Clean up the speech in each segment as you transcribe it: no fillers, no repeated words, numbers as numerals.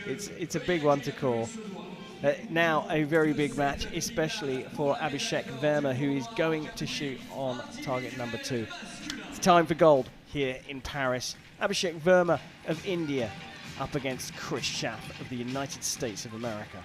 It's a big one to call. Now a very big match, especially for Abhishek Verma, who is going to shoot on target number 2. It's time for gold here in Paris. Abhishek Verma of India up against Kris Schaff of the United States of America.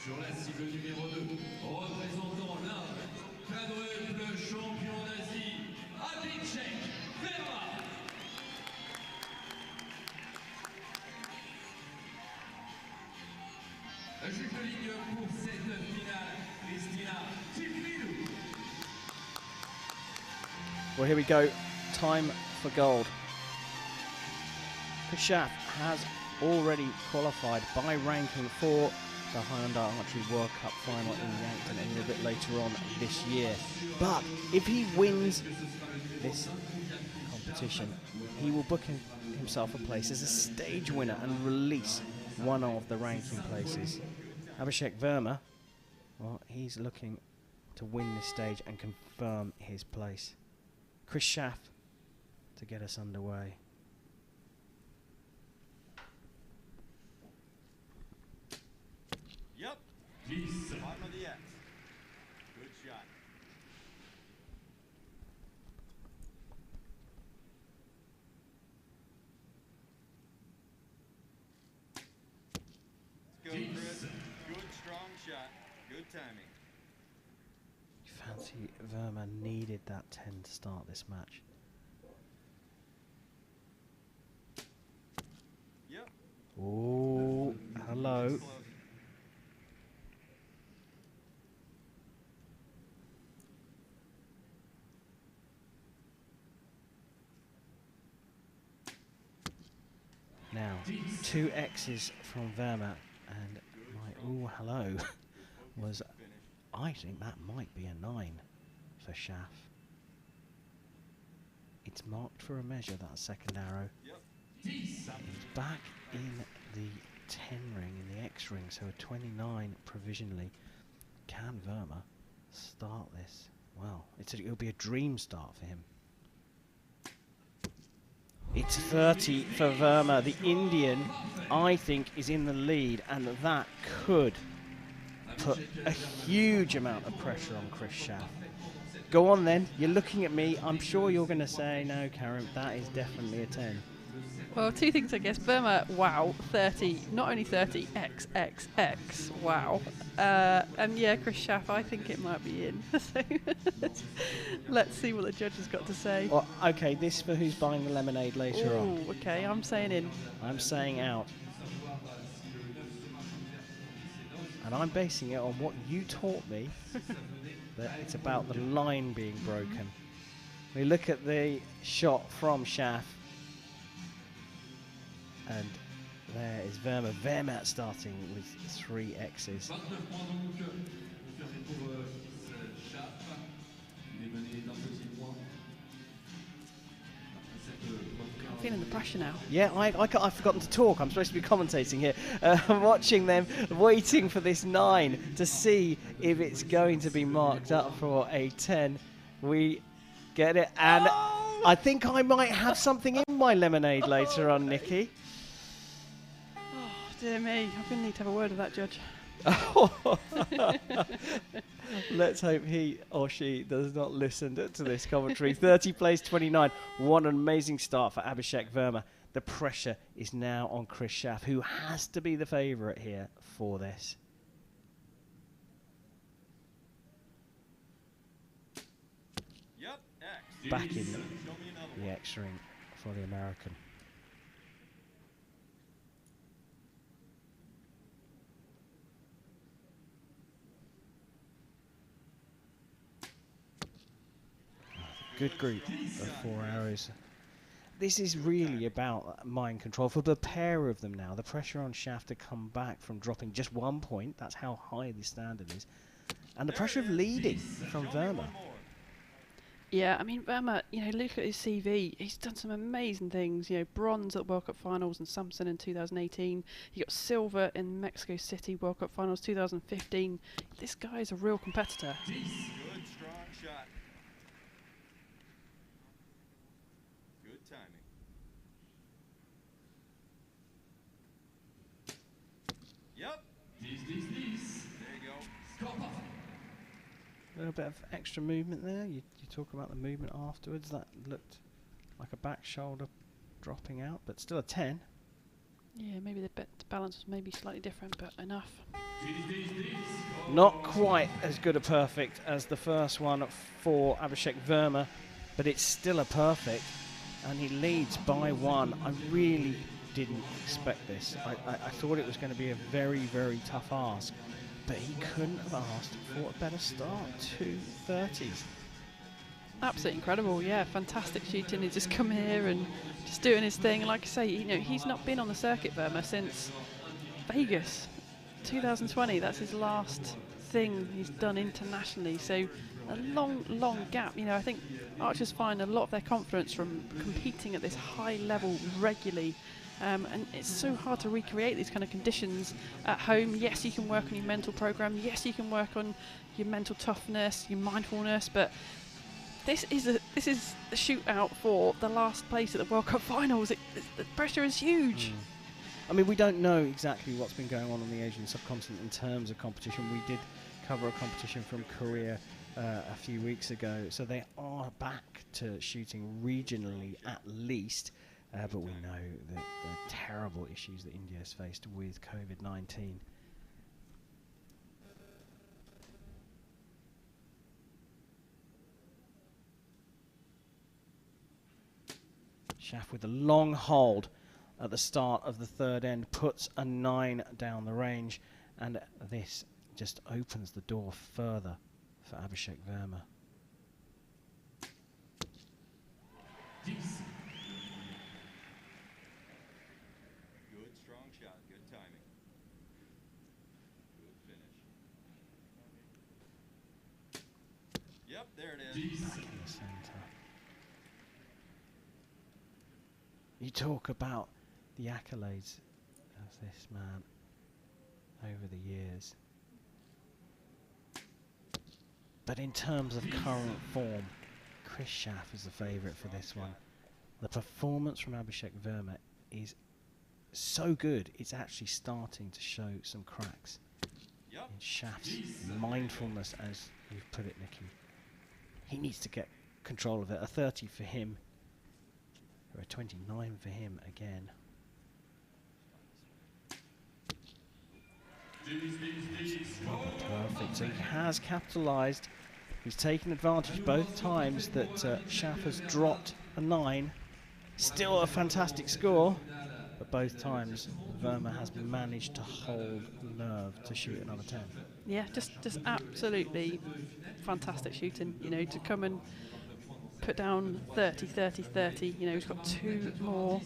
Sur la cible numéro 2, représentant l'Inde, quadruple champion d'Asie, Abhishek Verma. La juge de ligne pour cette finale, Christina. Well, here we go. Time for gold. Kris Schaff has already qualified by ranking for the Hyundai Archery World Cup final in Yankton a little bit later on this year. But if he wins this competition, he will book himself a place as a stage winner and release one of the ranking places. Abhishek Verma, well, he's looking to win this stage and confirm his place. Kris Schaff to get us underway. Yep. Bottom of the X. Good shot. Let's go, Kris. Good, strong shot. Good timing. Fancy Verma needed that 10 to start this match. Yep. Oh, hello. Now, 2 X's from Verma, and my ooh, hello was, I think that might be a 9 for Schaff. It's marked for a measure, that second arrow. Yep. He's back in the 10 ring, in the X ring, so a 29 provisionally. Can Verma start this? Well, it'll be a dream start for him. It's 30 for Verma. The Indian, I think, is in the lead, and that could put a huge amount of pressure on Kris Schaff. Go on then, you're looking at me. I'm sure you're going to say, no, Karen, that is definitely a 10. Well, 2 things, I guess. Verma, wow, 30, not only 30, XXX, wow. And yeah, Kris Schaff, I think it might be in. So let's see what the judge has got to say. Well, okay, this for who's buying the lemonade later on. Ooh, okay, I'm saying in. I'm saying out. And I'm basing it on what you taught me, that it's about the line being broken. We look at the shot from Schaff, and there is Verma. Verma starting with 3 X's. I'm feeling the pressure now. Yeah, I've forgotten to talk. I'm supposed to be commentating here. I'm watching them, waiting for this 9 to see if it's going to be marked up for a 10. We get it, and I think I might have something in my lemonade later on, Nikki. Oh, dear me. I'm going to need to have a word with that judge. Let's hope he or she does not listen to this commentary. 30 plays 29. What an amazing start for Abhishek Verma. The pressure is now on Kris Schaff, who has to be the favourite here for this. Yep. X. Back in Show me another the one. X ring for the American. Good group of 4 arrows. This is really about mind control for the pair of them now. The pressure on Schaff to come back from dropping just 1 point. That's how high the standard is. And the pressure of leading from Verma. Yeah, I mean, Verma, you know, look at his CV. He's done some amazing things. You know, bronze at World Cup Finals in Samson in 2018. He got silver in Mexico City World Cup Finals 2015. This guy is a real competitor. Good, strong shot. Good timing. Yep. Dix, 10, 10. There you go. Score parfait. A little bit of extra movement there. You talk about the movement afterwards. That looked like a back shoulder dropping out, but still a 10. Yeah, maybe the balance was maybe slightly different, but enough. 10, 10, 10. Score. Not quite as good a perfect as the first one for Abhishek Verma, but it's still a perfect, and he leads by 1. I really didn't expect this. I thought it was going to be a very, very tough ask, but he couldn't have asked for a better start. 230s. Absolutely incredible, yeah, fantastic shooting. He's just come here and just doing his thing. And like I say, you know, he's not been on the circuit, Verma, since Vegas 2020. That's his last thing he's done internationally. So a long, long gap. You know, I think archers find a lot of their confidence from competing at this high level regularly. And it's so hard to recreate these kind of conditions at home. Yes, you can work on your mental program. Yes, you can work on your mental toughness, your mindfulness, but this is a shootout for the last place at the World Cup Finals. The pressure is huge. I mean, we don't know exactly what's been going on the Asian subcontinent in terms of competition. We did cover a competition from Korea a few weeks ago, so they are back to shooting regionally at least. But we know the terrible issues that India has faced with COVID-19. Schaff with a long hold at the start of the third end puts a 9 down the range, and this just opens the door further for Abhishek Verma. 10. Good, strong shot. Good timing. Good finish. Yep, there it is. 10. In the centre. You talk about the accolades of this man over the years, but in terms of current form, Kris Schaff is the favourite for this one. The performance from Abhishek Verma is so good, it's actually starting to show some cracks Yep. in Schaff's mindfulness, as you've put it, Nicky. He needs to get control of it. A 30 for him, or a 29 for him again. 10, 10, 10. Score. Perfect. So he has capitalised. He's taken advantage both times that Schaff has dropped a 9. Still a fantastic score, but both times Verma has managed to hold nerve to shoot another 10. Yeah, just absolutely fantastic shooting. You know, to come and put down 30, 30, 30. You know, he's got 2 more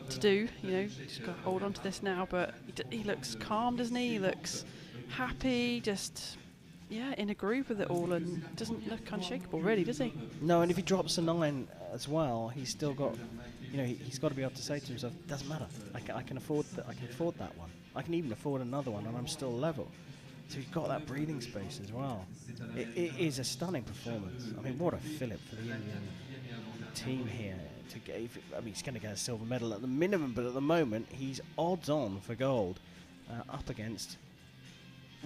to do. You know, just got to hold on to this now. But he looks calm, doesn't he? He looks happy, just, yeah, in a groove with it all, and doesn't look unshakable, really, does he? No, and if he drops a 9 as well, he's still got, you know, he's got to be able to say to himself, doesn't matter. I can afford that. I can afford that one. I can even afford another one, and I'm still level. So he's got that breathing space as well. It is a stunning performance. I mean, what a fillip for the Indian team here. To get, I mean, he's going to get a silver medal at the minimum, but at the moment, he's odds on for gold, up against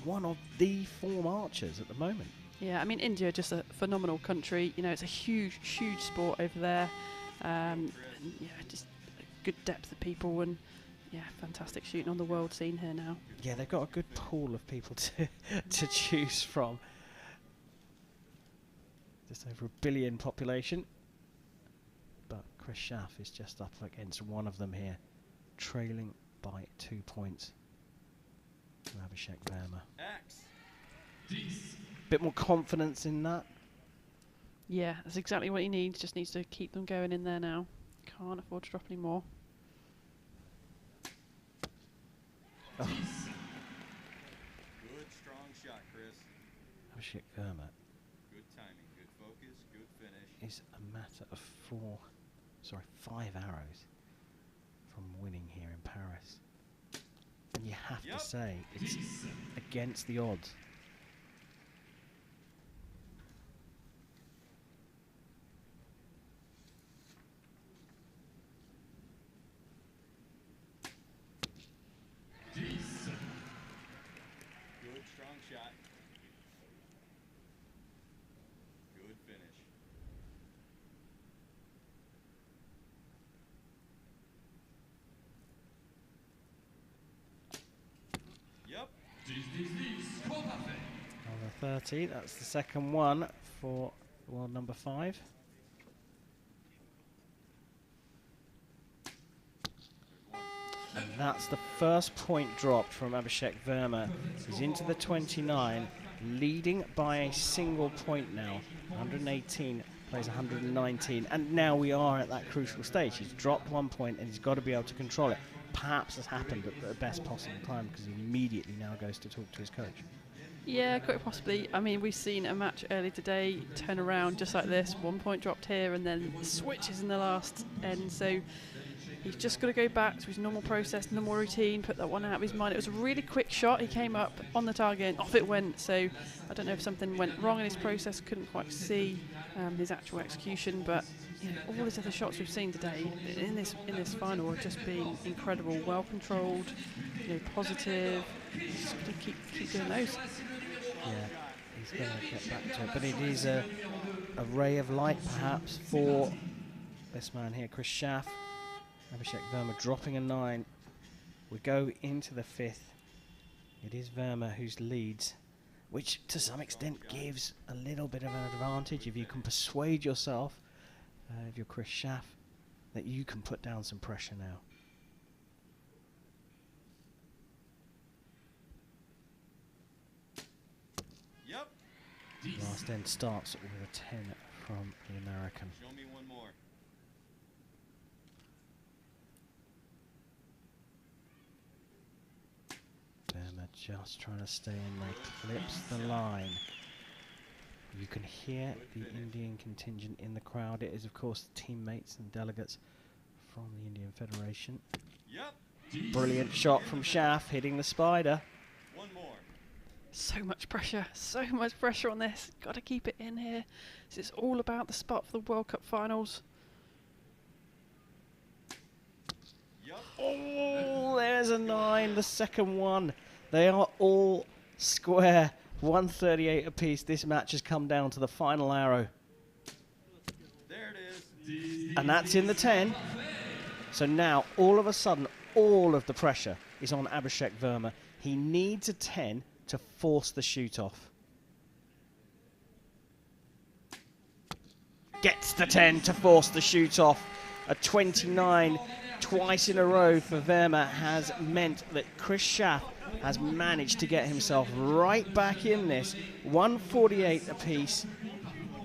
one of the form archers at the moment. Yeah, I mean, India, just a phenomenal country. You know, it's a huge, huge sport over there. And yeah, just a good depth of people, and yeah, fantastic shooting on the world scene here now. Yeah, they've got a good pool of people to choose from. Just over 1 billion population. But Kris Schaff is just up against one of them here, trailing by 2 points from Abhishek Verma. X. 10. Bit more confidence in that. Yeah, that's exactly what he needs. Just needs to keep them going in there now. Can't afford to drop any more. Oh, Good, strong shot, Kris. Abhishek Verma Good timing, good focus, good finish. of 5 arrows from winning here in Paris. And you have to say, it's against the odds. Good, strong shot. Good finish. Yep. Over 30, that's the second one for world number 5. And that's the first point dropped from Abhishek Verma. He's into the 29, leading by a single point now. 118 plays 119, and now we are at that crucial stage. He's dropped 1 point and he's got to be able to control it. Perhaps has happened at the best possible time, because he immediately now goes to talk to his coach. Yeah, quite possibly. I mean, we've seen a match earlier today turn around just like this. 1 point dropped here and then switches in the last end. So he's just got to go back to his normal process, normal routine, put that one out of his mind. It was a really quick shot. He came up on the target and off it went. So I don't know if something went wrong in his process. Couldn't quite see his actual execution, but you know, all his other shots we've seen today in this final have just been incredible. Well controlled, you know, positive. Just got to keep doing those. Yeah, he's going to get back to it. But it is a ray of light, perhaps, for this man here, Kris Schaff. Abhishek Verma dropping a 9. We go into the 5th. It is Verma who's leads, which to some extent gives a little bit of an advantage if you can persuade yourself, if you're Kris Schaff, that you can put down some pressure now. Yep. Last end starts with a 10 from the American. Show me one more. Verma just trying to stay in there, clips the line. You can hear the Indian contingent in the crowd. It is, of course, teammates and delegates from the Indian Federation. Yep. Brilliant shot from Schaff, hitting the spider. One more. So much pressure on this. Got to keep it in here. This is all about the spot for the World Cup finals. Yep. Oh, there's a 9, the second one. They are all square. 138 apiece. This match has come down to the final arrow. There it is. And that's in the 10. So now, all of a sudden, all of the pressure is on Abhishek Verma. He needs a 10 to force the shoot off. Gets the 10 to force the shoot off. A 29 twice in a row for Verma has meant that Kris Schaff has managed to get himself right back in this. 148 apiece.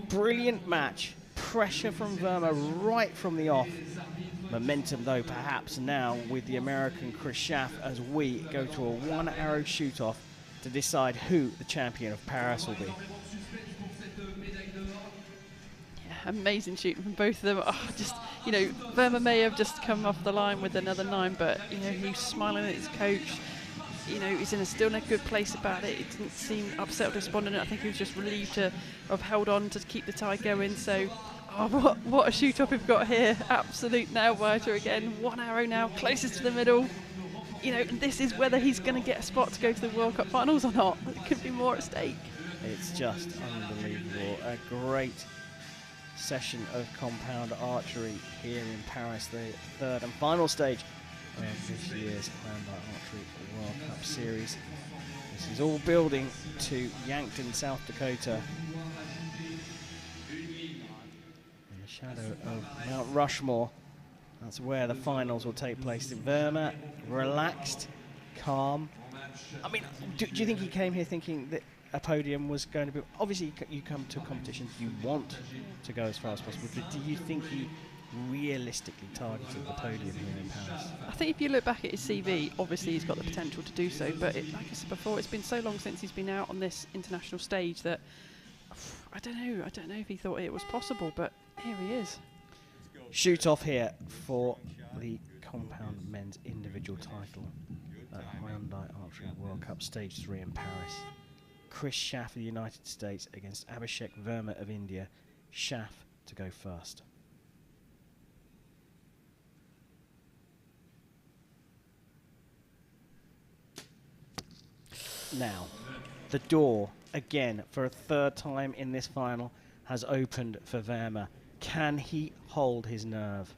Brilliant match. Pressure from Verma right from the off. Momentum, though, perhaps now with the American Kris Schaff as we go to a 1 arrow shoot off to decide who the champion of Paris will be. Yeah, amazing shooting from both of them. Oh, just, you know, Verma may have just come off the line with another 9, but, you know, he's smiling at his coach. You know, he's still in a good place about it. He didn't seem upset or despondent. I think he was just relieved to have held on to keep the tie going. So, oh, what a shoot-off we've got here. Absolute nail-biter again. 1 arrow now, closest to the middle. You know, this is whether he's going to get a spot to go to the World Cup finals or not. There could be more at stake. It's just unbelievable. A great session of compound archery here in Paris, the 3rd and final stage of this year's Hyundai Archery World Cup Series. This is all building to Yankton, South Dakota, in the shadow of Mount Rushmore. That's where the finals will take place. Verma, relaxed, calm. I mean, do you think he came here thinking that a podium was going to be... Obviously, you come to a competition, you want to go as far as possible, but do you think he realistically targeted the podium here in Paris? I think if you look back at his CV, obviously he's got the potential to do so, but like I said before, it's been so long since he's been out on this international stage that I don't know if he thought it was possible, but Here he is. Shoot off here for the compound men's individual title at Hyundai Archery World Cup Stage 3 in Paris. Kris Schaff of the United States against Abhishek Verma of India. Schaff to go first. Now, the door, again, for a third time in this final, has opened for Verma. Can he hold his nerve?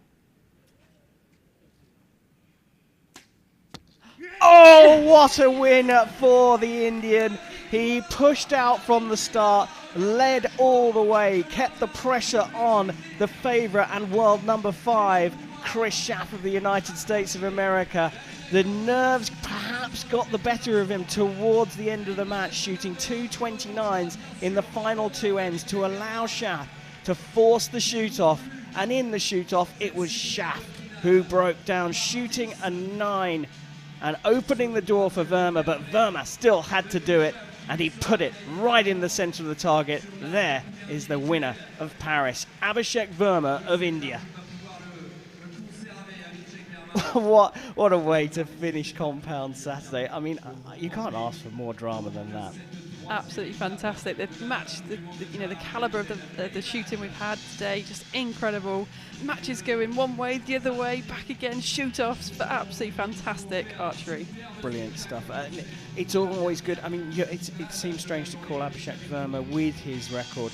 Oh, what a win for the Indian. He pushed out from the start, led all the way, kept the pressure on the favourite and world number 5, Kris Schaff of the United States of America. The nerves perhaps got the better of him towards the end of the match, shooting 2.29s in the final 2 ends to allow Schaff to force the shoot-off. And in the shoot-off, it was Schaff who broke down, shooting a 9 and opening the door for Verma, but Verma still had to do it, and he put it right in the centre of the target. There is the winner of Paris, Abhishek Verma of India. What a way to finish Compound Saturday. I mean, you can't ask for more drama than that. Absolutely fantastic. The match, the calibre of the shooting we've had today, just incredible. Matches going one way, the other way, back again, shoot-offs, but absolutely fantastic archery. Brilliant stuff. It's always good. I mean, it seems strange to call Abhishek Verma, with his record,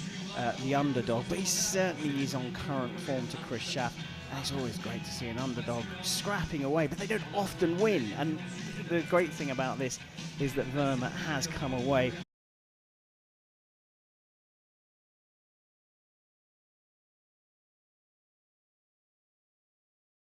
the underdog, but he certainly is on current form to Kris Schaff. And it's always great to see an underdog scrapping away, but they don't often win. And the great thing about this is that Verma has come away